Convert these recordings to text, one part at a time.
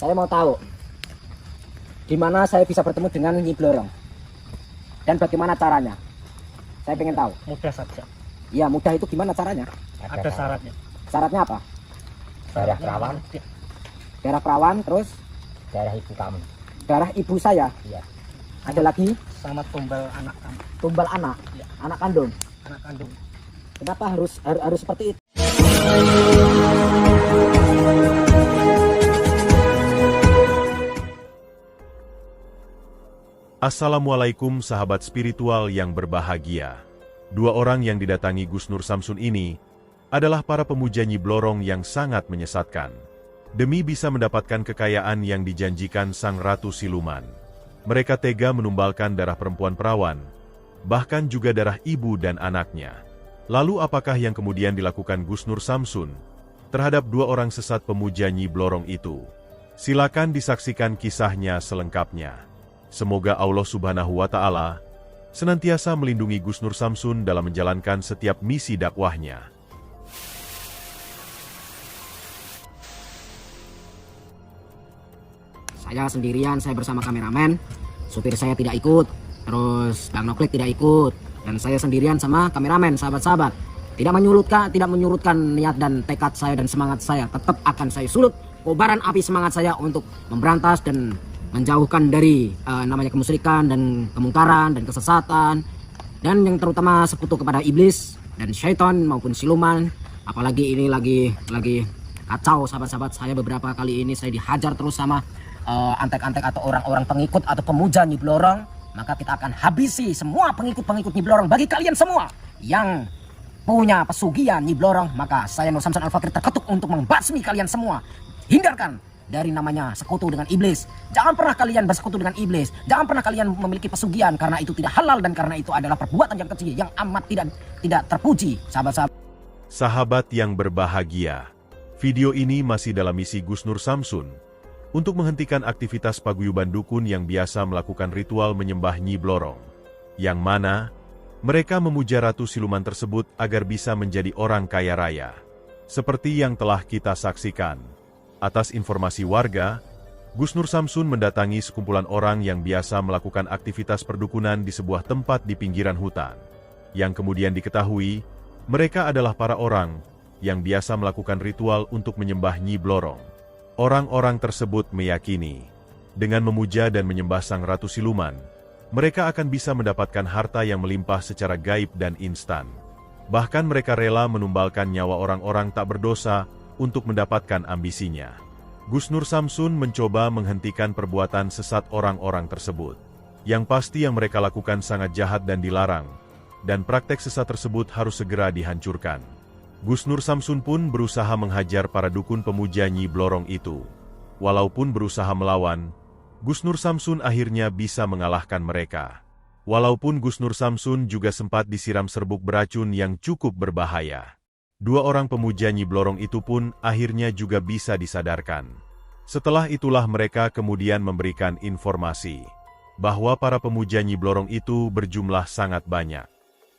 Saya mau tahu di mana saya bisa bertemu dengan Nyi Blorong dan bagaimana caranya. Saya pengen tahu. Mudah saja. Ya, mudah itu gimana caranya? Ada syaratnya. Syaratnya apa? Darah perawan, Darah perawan, terus darah ibu kamu. darah ibu saya. Iya. Ada lagi Sama tumbal anak kamu. tumbal anak, Ya. anak kandung. Anak kandung. Kenapa harus seperti itu? Assalamualaikum sahabat spiritual yang berbahagia. Dua orang yang didatangi Gus Nur Samsun ini adalah para pemuja Nyi Blorong yang sangat menyesatkan. Demi bisa mendapatkan kekayaan yang dijanjikan sang ratu siluman, mereka tega menumbalkan darah perempuan perawan, bahkan juga darah ibu dan anaknya. Lalu apakah yang kemudian dilakukan Gus Nur Samsun terhadap dua orang sesat pemuja Nyi Blorong itu? Silakan disaksikan kisahnya selengkapnya. Semoga Allah Subhanahu wa Ta'ala senantiasa melindungi Gus Nur Samsun dalam menjalankan setiap misi dakwahnya. Saya sendirian, saya bersama kameramen. Supir saya tidak ikut, terus Bang Noklik tidak ikut, dan saya sendirian sama kameramen, sahabat-sahabat. Tidak menyurutkan niat dan tekad saya dan semangat saya. Tetap akan saya sulut kobaran api semangat saya untuk memberantas dan menjauhkan dari namanya kemusyrikan dan kemungkaran dan kesesatan, dan yang terutama sekutu kepada iblis dan syaitan maupun siluman. Apalagi ini lagi kacau, sahabat-sahabat. Saya beberapa kali ini saya dihajar terus sama antek-antek atau orang-orang pengikut atau pemuja Nyi Blorong. Maka kita akan habisi semua pengikut-pengikut Nyi Blorong. Bagi kalian semua yang punya pesugihan Nyi Blorong, maka saya Nur Samsun Al-Fakir terketuk untuk membasmi kalian semua. Hindarkan dari namanya sekutu dengan iblis. Jangan pernah kalian bersekutu dengan iblis. Jangan pernah kalian memiliki pesugihan, karena itu tidak halal dan karena itu adalah perbuatan yang keji yang amat tidak terpuji, sahabat-sahabat. Sahabat yang berbahagia, video ini masih dalam misi Gus Nur Samsun untuk menghentikan aktivitas paguyuban dukun yang biasa melakukan ritual menyembah Nyi Blorong, yang mana mereka memuja ratu siluman tersebut agar bisa menjadi orang kaya raya. Seperti yang telah kita saksikan. Atas informasi warga, Gus Nur Samsun mendatangi sekumpulan orang yang biasa melakukan aktivitas perdukunan di sebuah tempat di pinggiran hutan. Yang kemudian diketahui, mereka adalah para orang yang biasa melakukan ritual untuk menyembah Nyi Blorong. Orang-orang tersebut meyakini, dengan memuja dan menyembah sang ratu siluman, mereka akan bisa mendapatkan harta yang melimpah secara gaib dan instan. Bahkan mereka rela menumbalkan nyawa orang-orang tak berdosa untuk mendapatkan ambisinya. Gus Nur Samsun mencoba menghentikan perbuatan sesat orang-orang tersebut. Yang pasti yang mereka lakukan sangat jahat dan dilarang, dan praktek sesat tersebut harus segera dihancurkan. Gus Nur Samsun pun berusaha menghajar para dukun pemuja Nyi Blorong itu. Walaupun berusaha melawan, Gus Nur Samsun akhirnya bisa mengalahkan mereka. Walaupun Gus Nur Samsun juga sempat disiram serbuk beracun yang cukup berbahaya. Dua orang pemuja Nyi Blorong itu pun akhirnya juga bisa disadarkan. Setelah itulah mereka kemudian memberikan informasi bahwa para pemuja Nyi Blorong itu berjumlah sangat banyak.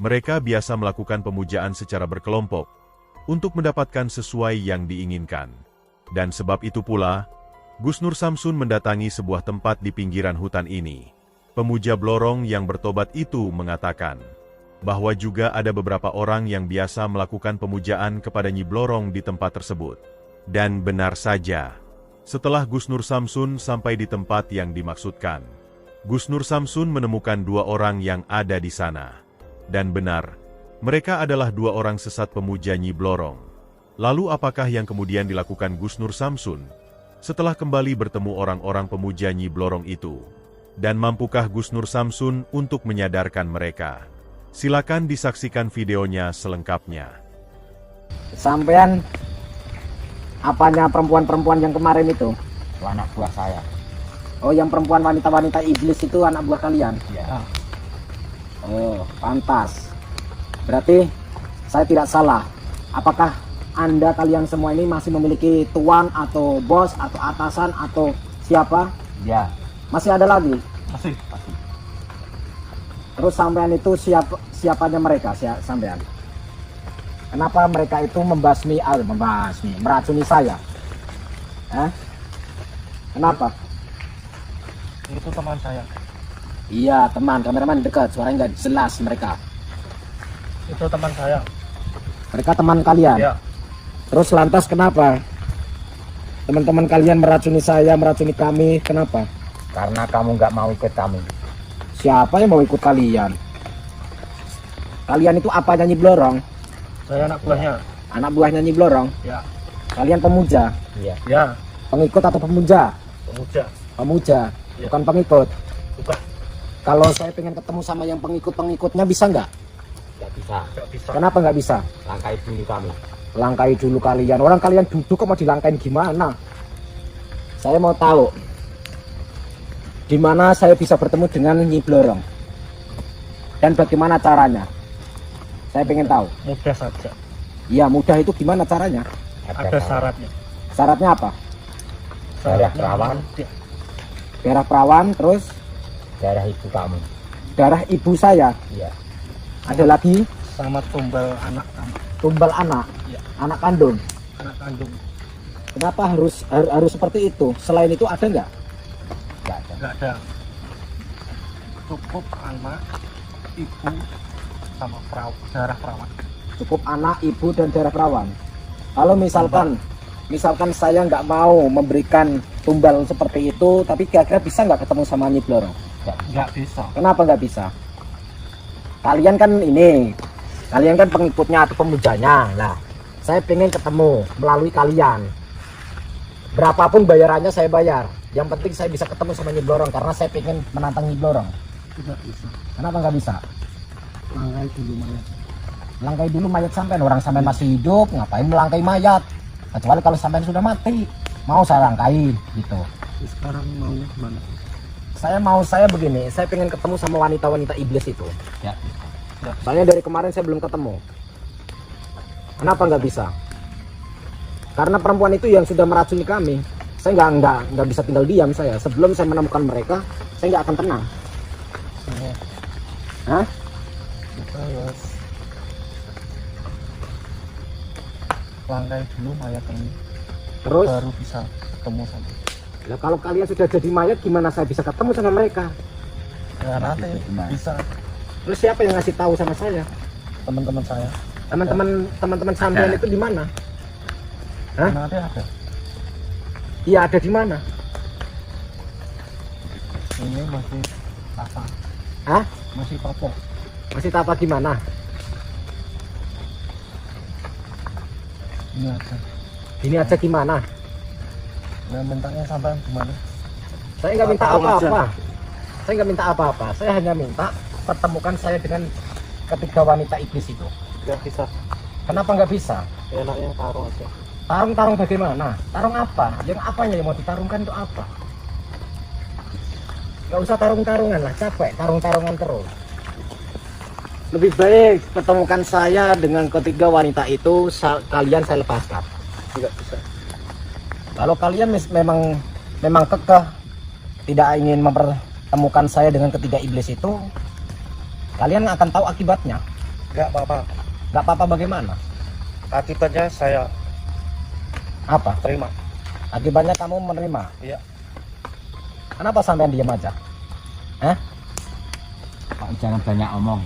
Mereka biasa melakukan pemujaan secara berkelompok untuk mendapatkan sesuai yang diinginkan. Dan sebab itu pula, Gus Nur Samsun mendatangi sebuah tempat di pinggiran hutan ini. Pemuja Blorong yang bertobat itu mengatakan bahwa juga ada beberapa orang yang biasa melakukan pemujaan kepada Nyi Blorong di tempat tersebut. Dan benar saja, setelah Gus Nur Samsun sampai di tempat yang dimaksudkan, Gus Nur Samsun menemukan dua orang yang ada di sana. Dan benar, mereka adalah dua orang sesat pemuja Nyi Blorong. Lalu apakah yang kemudian dilakukan Gus Nur Samsun setelah kembali bertemu orang-orang pemuja Nyi Blorong itu? Dan mampukah Gus Nur Samsun untuk menyadarkan mereka? Silakan disaksikan videonya selengkapnya. Sampean apanya perempuan-perempuan yang kemarin itu? Itu anak buah saya. Oh, yang perempuan wanita-wanita iblis itu anak buah kalian? Iya. Oh, pantas. Berarti saya tidak salah. Apakah Anda kalian semua ini masih memiliki tuan atau bos atau atasan atau siapa? Iya. Masih ada lagi? Masih. Terus sampean itu siapanya mereka, sampean? Kenapa mereka itu meracuni saya? Kenapa? Itu teman saya. Iya, teman. Kameramen dekat, suaranya nggak jelas mereka. Itu teman saya. Mereka teman kalian. Ya. Terus lantas kenapa? Teman-teman kalian meracuni saya, meracuni kami. Kenapa? Karena kamu nggak mau ikut kami. Siapa yang mau ikut kalian? Kalian itu apa nyanyi blorong? Saya anak buahnya. Anak buah nyanyi blorong? Ya. Kalian pemuja? Iya. Ya. Pengikut atau pemuja? Pemuja. Pemuja, Ya. bukan pengikut. Bukan. Kalau saya pengen ketemu sama yang pengikut-pengikutnya bisa nggak? Nggak bisa. Nggak bisa. Kenapa nggak bisa? Langkai dulu kami. Langkai dulu kalian. Orang kalian duduk kok mau dilangkain gimana? Saya mau tahu di mana saya bisa bertemu dengan Nyi Blorong dan bagaimana caranya. Saya pengen tahu. Mudah saja. Iya, mudah itu gimana caranya? Ada syaratnya. Syaratnya apa? Darah perawan. Ya. Darah perawan, terus Darah ibu kamu. darah ibu saya. Iya. Ada lagi Sama tumbal anak kamu. tumbal anak, Ya. anak kandung. Anak kandung. Kenapa harus seperti itu? Selain itu ada nggak? Nggak ada. Nggak ada. Cukup anak, ibu, sama darah perawan. Cukup anak, ibu, dan darah perawan. Kalau misalkan saya nggak mau memberikan tumbal seperti itu, tapi kira-kira bisa nggak ketemu sama Nyi Blorong? Nggak bisa. Kenapa nggak bisa? Kalian kan pengikutnya atau pemujanya. Nah, saya pengen ketemu melalui kalian. Berapapun bayarannya saya bayar. Yang penting saya bisa ketemu sama Nyi Blorong karena saya pengen menantang Nyi Blorong. Tidak bisa. Kenapa nggak bisa? Langkai dulu mayat. Langkai dulu mayat sampean, orang sampean masih hidup, ngapain melangkai mayat? Kecuali kalau sampean sudah mati, mau saya langkai gitu. Sekarang maunya gimana? Saya begini, saya pengen ketemu sama wanita-wanita iblis itu. Ya. Soalnya dari kemarin saya belum ketemu. Kenapa nggak bisa? Karena perempuan itu yang sudah meracuni kami. Saya nggak bisa tinggal diam saya. Sebelum saya menemukan mereka, saya nggak akan tenang. Iya. Hah? Kita harus langkai dulu mayat ini. Terus? Baru bisa ketemu sama. Lah kalau kalian sudah jadi mayat, gimana saya bisa ketemu sama mereka? Ya nanti Gimana? bisa. Terus siapa yang ngasih tahu sama saya? Teman-teman saya. Teman-teman sampean itu di mana? Hah? Nanti ada. Iya, ada di mana? Ini masih apa? Hah? Masih papok. Masih tapa gimana? Ini ada. Ini aja gimana? Nah, bentangnya sampai gimana? Saya nggak minta Tahu aja. apa-apa. Saya nggak minta apa-apa. Saya hanya minta pertemukan saya dengan ketiga wanita iblis itu. Nggak bisa. Kenapa nggak bisa? Enaknya taruh aja. Tarung bagaimana? Tarung apa? Yang apanya yang mau ditarungkan itu apa? Nggak usah tarung-tarungan lah, capek tarung-tarungan terus. Lebih baik pertemukan saya dengan ketiga wanita itu, kalian saya lepaskan. Nggak bisa. Kalau kalian memang kekeh tidak ingin mempertemukan saya dengan ketiga iblis itu, kalian akan tahu akibatnya. Nggak apa-apa. Nggak apa-apa bagaimana? Akibatnya saya Apa? terima. Akibatnya kamu menerima. Iya. Kenapa sampean diam aja? Hah? Pak, jangan banyak omong.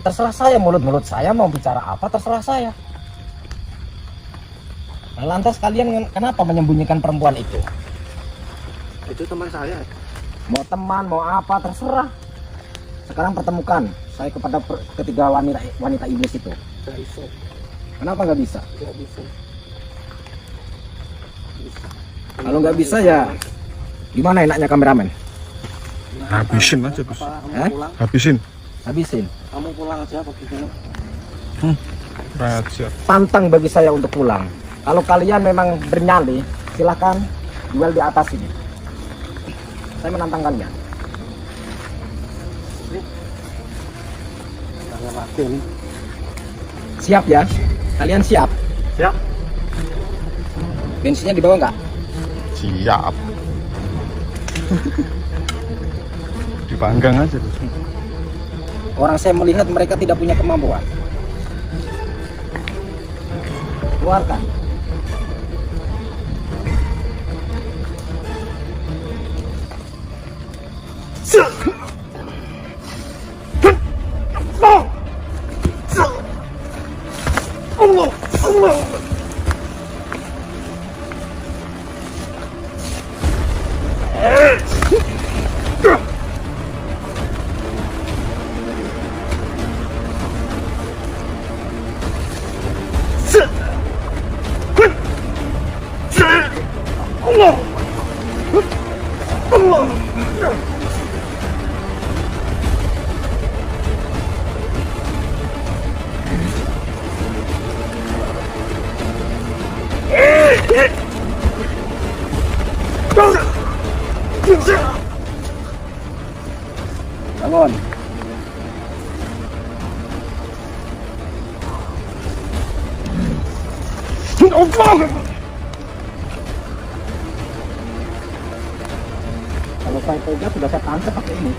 Terserah saya, mulut saya mau bicara apa terserah saya. Nah, lantas kalian kenapa menyembunyikan perempuan itu? Itu teman saya. Mau teman, mau apa terserah. Sekarang pertemukan saya kepada ketiga wanita iblis itu. Nggak bisa. Kenapa nggak bisa? Nggak bisa. Kalau nggak bisa ya gimana enaknya kameramen? Habisin aja, Gus. Hah? Habisin. Habisin. Kamu pulang aja apa gimana? Raja. Pantang bagi saya untuk pulang. Kalau kalian memang bernyali, silahkan duel di atas ini. Saya menantang kalian. Saya yakin. Siap ya? Kalian siap? Siap. Bensinnya dibawa nggak? Siap. Dipanggang aja, Gus. Orang saya melihat mereka tidak punya kemampuan. Keluarkan. Bangun. Kalau saya pegang sudah saya tangkap pakai ini.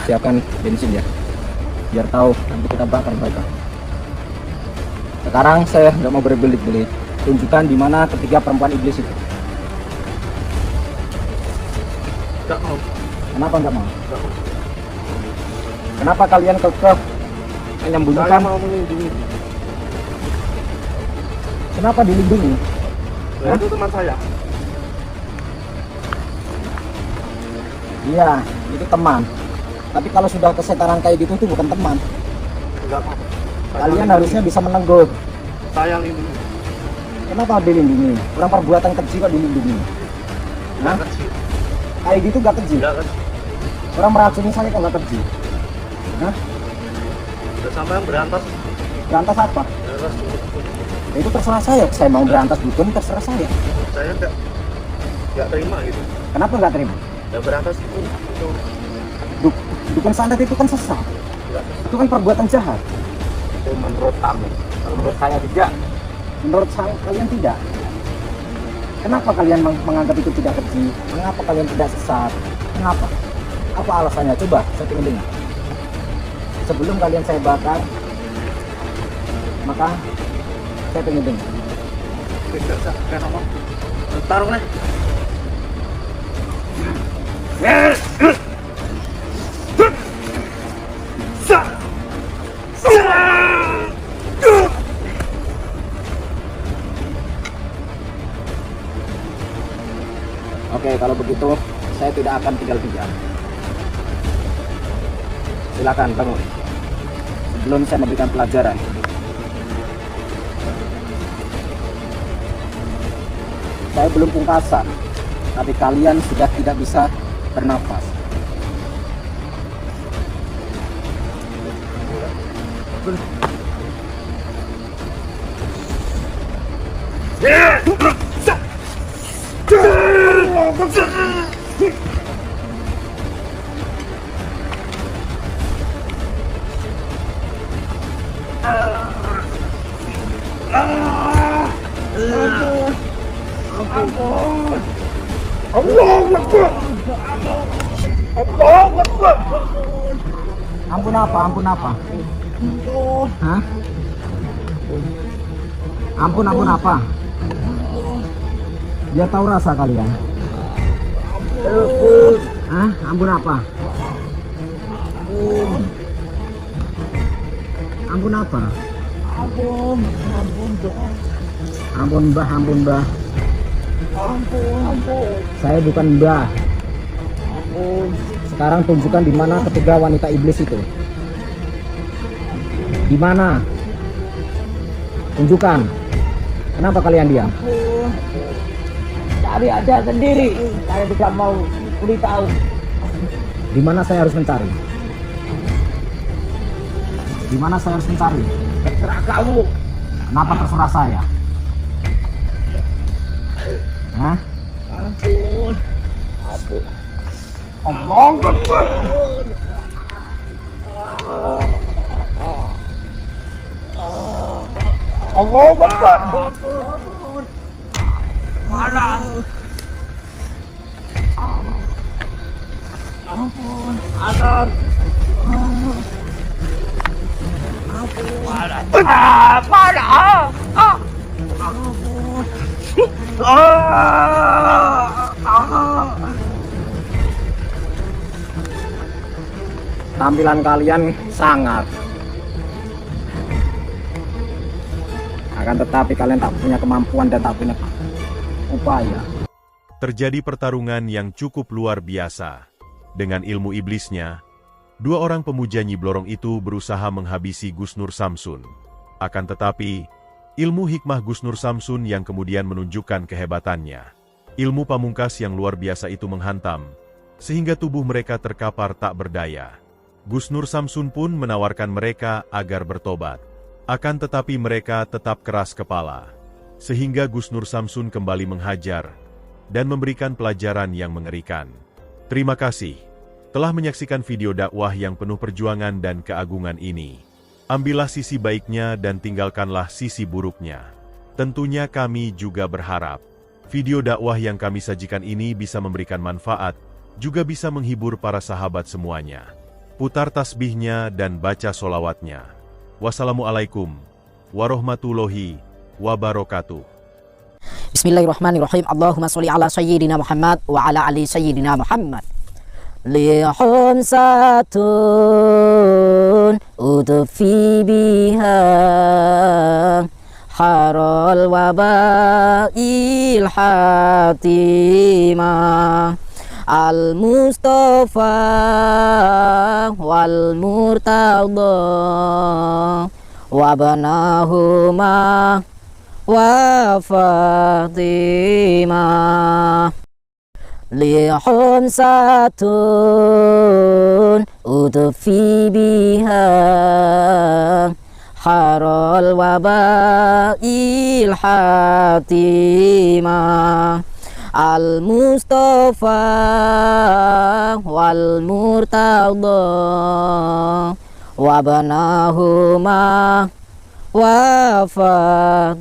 Siapkan bensin ya, biar tahu nanti kita bakar mereka. Sekarang saya nggak mau berbelit-belit, tunjukkan di mana ketiga perempuan iblis itu. Nggak mau. Kenapa nggak mau? Kenapa kalian kekeh menyembunyikan? Saya mau melindungi. Kenapa dilindungi? Nah, itu teman saya. Iya, itu teman. Tapi kalau sudah kesetanan kayak gitu itu bukan teman. Nggak mau. Kalian harusnya bisa menegur. Saya lindungi. Kenapa dilindungi? Orang perbuatan keji kok dilindungi? Hah? Kecil. Kayak gitu gak keji? Nggak kecil. Orang meracuni saya kok gak keji? Hah? Udah sampai yang berantas. Berantas apa? Berantas dulu. Ya, itu terserah saya. Saya mau berantas dukun terserah saya. Saya nggak terima gitu. Kenapa nggak terima? Ya berantas itu Dukun santet itu kan sesat. nggak. Itu kan perbuatan jahat. Itu menurut kamu. Kalau menurut saya tidak. Menurut saya kalian tidak. Kenapa kalian menganggap itu tidak keji? Mengapa kalian tidak sesat? Kenapa? Apa alasannya? Coba saya ingin dengar. Sebelum kalian saya bakar, maka saya ingin dengar. Tidak sah. Kenapa? Taruh nih. Oke, kalau begitu saya tidak akan tinggal diam. Silakan bangun. Sebelum saya memberikan pelajaran. Saya belum pungkasan, tapi kalian sudah tidak bisa bernafas. Ampun apa? Ampun apa? Hah? Ampun apa? Dia tahu rasa kalian. Hah? Ampun apa? Ampun apa? Ampun mbah. Saya bukan mbah. Sekarang tunjukkan di mana ketiga wanita iblis itu. Di mana? Tunjukkan. Kenapa kalian diam? Cari aja sendiri. Saya tidak mau beritahu. Di mana saya harus mencari? Di mana saya harus mencari? Terserah kamu. Kenapa terserah saya? Hah? Tampilan kalian sangar. Akan tetapi kalian tak punya kemampuan dan tak punya upaya. Terjadi pertarungan yang cukup luar biasa. Dengan ilmu iblisnya, dua orang pemuja Nyi Blorong itu berusaha menghabisi Gusnur Samsun. Akan tetapi, ilmu hikmah Gusnur Samsun yang kemudian menunjukkan kehebatannya. Ilmu pamungkas yang luar biasa itu menghantam, sehingga tubuh mereka terkapar tak berdaya. Gusnur Samsun pun menawarkan mereka agar bertobat. Akan tetapi mereka tetap keras kepala. Sehingga Gusnur Samsun kembali menghajar dan memberikan pelajaran yang mengerikan. Terima kasih telah menyaksikan video dakwah yang penuh perjuangan dan keagungan ini. Ambillah sisi baiknya dan tinggalkanlah sisi buruknya. Tentunya kami juga berharap video dakwah yang kami sajikan ini bisa memberikan manfaat, juga bisa menghibur para sahabat semuanya. Putar tasbihnya dan baca solawatnya. Wassalamualaikum warahmatullahi wabarakatuh. Bismillahirrahmanirrahim. Allahumma sholli ala sayyidina Muhammad wa ala ali sayyidina Muhammad. Lihum satun udfi biha harol wabail hatimah al-Mustafa wal Murtada wabanahuma wa Fatimah. Lihum satun udfi biha harol wabail hatimah al-Mustafa wal Murtada wabanahuma wa Fatimah.